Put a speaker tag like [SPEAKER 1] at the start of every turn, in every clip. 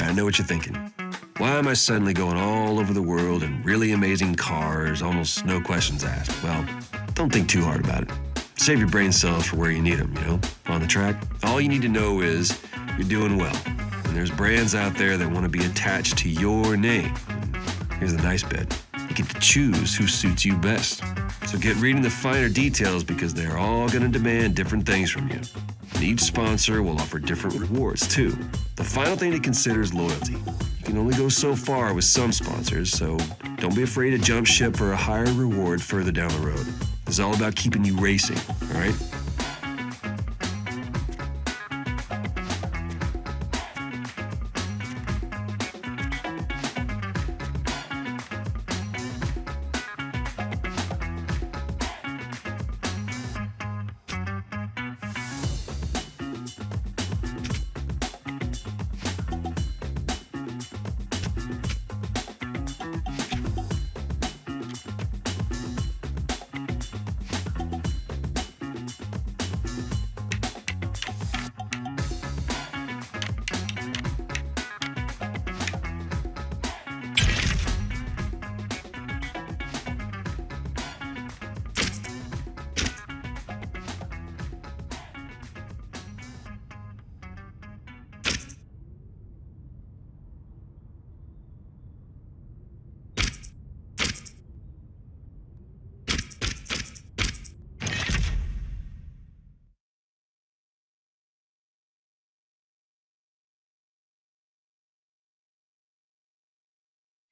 [SPEAKER 1] Alright, I know what you're thinking. Why am I suddenly going all over the world in really amazing cars, almost no questions asked? Well, don't think too hard about it. Save your brain cells for where you need them, you know? On the track, all you need to know is you're doing well. And there's brands out there that want to be attached to your name. And here's the nice bit. You get to choose who suits you best. So get reading the finer details because they're all going to demand different things from you. And each sponsor will offer different rewards, too. The final thing to consider is loyalty. You can only go so far with some sponsors, so don't be afraid to jump ship for a higher reward further down the road. It's all about keeping you racing, all right?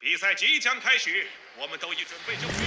[SPEAKER 2] 比赛即将开始，我们都已准备就绪。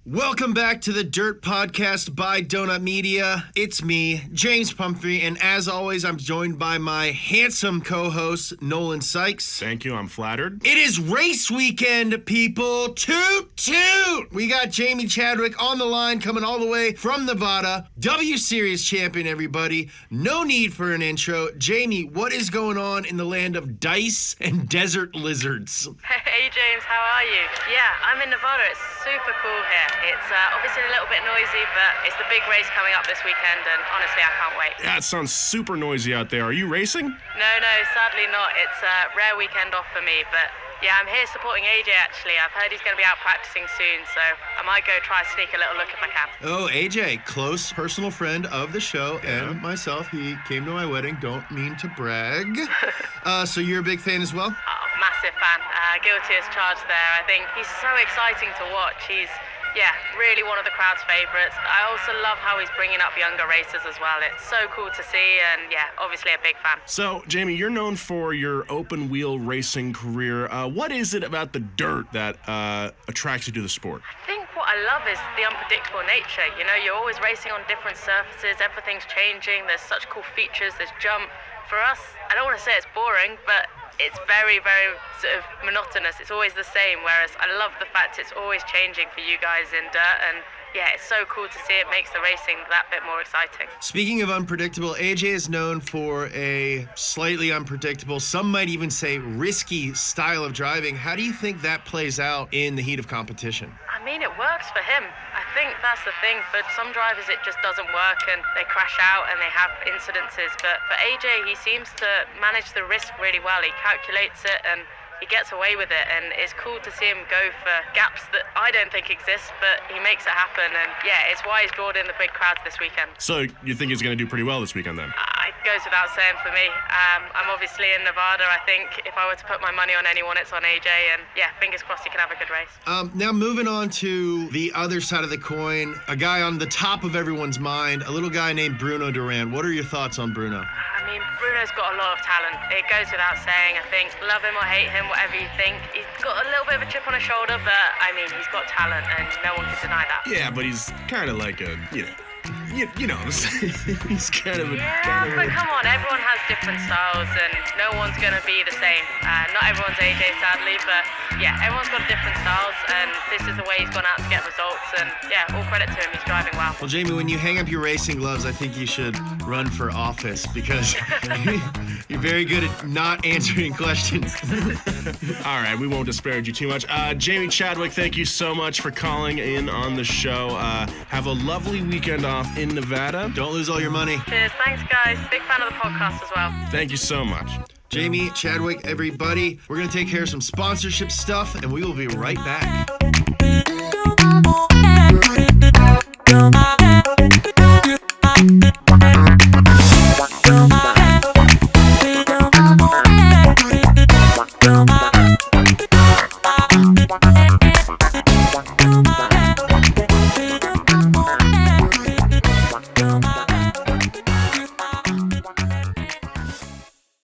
[SPEAKER 3] Welcome back to the Dirt Podcast by Donut Media. It's me, James Pumphrey, and as always, I'm joined by my handsome co-host, Nolan Sykes.
[SPEAKER 4] Thank you, I'm flattered.
[SPEAKER 3] It is race weekend, people. Toot, toot! We got Jamie Chadwick on the line, coming all the way from Nevada. W Series champion, everybody. No need for an intro. Jamie, what is going on in the land of dice and desert lizards?
[SPEAKER 5] Hey James, how are you? Yeah, I'm in Nevada. It's super cool here. It's obviously a little bit noisy, but it's the big race coming up this weekend, and honestly, I can't wait.
[SPEAKER 4] Yeah, it sounds super noisy out there. Are you racing?
[SPEAKER 5] No, sadly not. It's a rare weekend off for me, but yeah, I'm here supporting AJ actually. I've heard he's going to be out practicing soon, so I might go try to sneak a little look if I can.
[SPEAKER 3] Oh, AJ, close personal friend of the show and myself. He came to my wedding. Don't mean to brag. So you're a big fan as well?
[SPEAKER 5] Oh, massive fan. Guilty as charged there. I think he's so exciting to watch. He's really one of the crowd's favorites. I also love how he's bringing up younger racers as well. It's so cool to see, and obviously a big fan.
[SPEAKER 4] So, Jamie, you're known for your open wheel racing career. What is it about the dirt that attracts you to the sport?
[SPEAKER 5] I think what I love is the unpredictable nature. You know, you're always racing on different surfaces, everything's changing, there's such cool features, there's jump. For us, I don't want to say it's boring, but it's very, very sort of monotonous. It's always the same, whereas I love the fact it's always changing for you guys in dirt, and it's so cool to see. It makes the racing that bit more exciting.
[SPEAKER 3] Speaking of unpredictable, AJ is known for a slightly unpredictable, some might even say risky style of driving. How do you think that plays out in the heat of competition?
[SPEAKER 5] I mean, it works for him. I think that's the thing. For some drivers, it just doesn't work and they crash out and they have incidences. But for AJ, he seems to manage the risk really well. He calculates it and he gets away with it, and it's cool to see him go for gaps that I don't think exist, but he makes it happen, and it's why he's drawn in the big crowds this weekend.
[SPEAKER 4] So you think he's going to do pretty well this weekend then?
[SPEAKER 5] It goes without saying for me. I'm obviously in Nevada. I think if I were to put my money on anyone, it's on AJ, and fingers crossed he can have a good race.
[SPEAKER 3] Now moving on to the other side of the coin, a guy on the top of everyone's mind, a little guy named Bruno Duran. What are your thoughts on Bruno?
[SPEAKER 5] I mean, Bruno's got a lot of talent. It goes without saying. I think, love him or hate him, whatever you think, he's got a little bit of a chip on his shoulder, but I mean, he's got talent and no one can deny that.
[SPEAKER 4] Yeah, but he's kind of like a, you know what I'm saying? He's kind of a...
[SPEAKER 5] but come on, everyone has different styles and no one's going to be the same. Not everyone's AJ, sadly, but everyone's got different styles, and this is the way he's gone out to get results, and all credit to him, he's driving well.
[SPEAKER 3] Well, Jamie, when you hang up your racing gloves, I think you should run for office, because you're very good at not answering questions.
[SPEAKER 4] All right, we won't disparage you too much. Jamie Chadwick, thank you so much for calling in on the show. Have a lovely weekend off in Nevada.
[SPEAKER 3] Don't lose all your money.
[SPEAKER 5] Cheers, thanks guys. Big fan of the podcast as well.
[SPEAKER 4] Thank you so much.
[SPEAKER 3] Jamie Chadwick, everybody. We're going to take care of some sponsorship stuff, and we will be right back.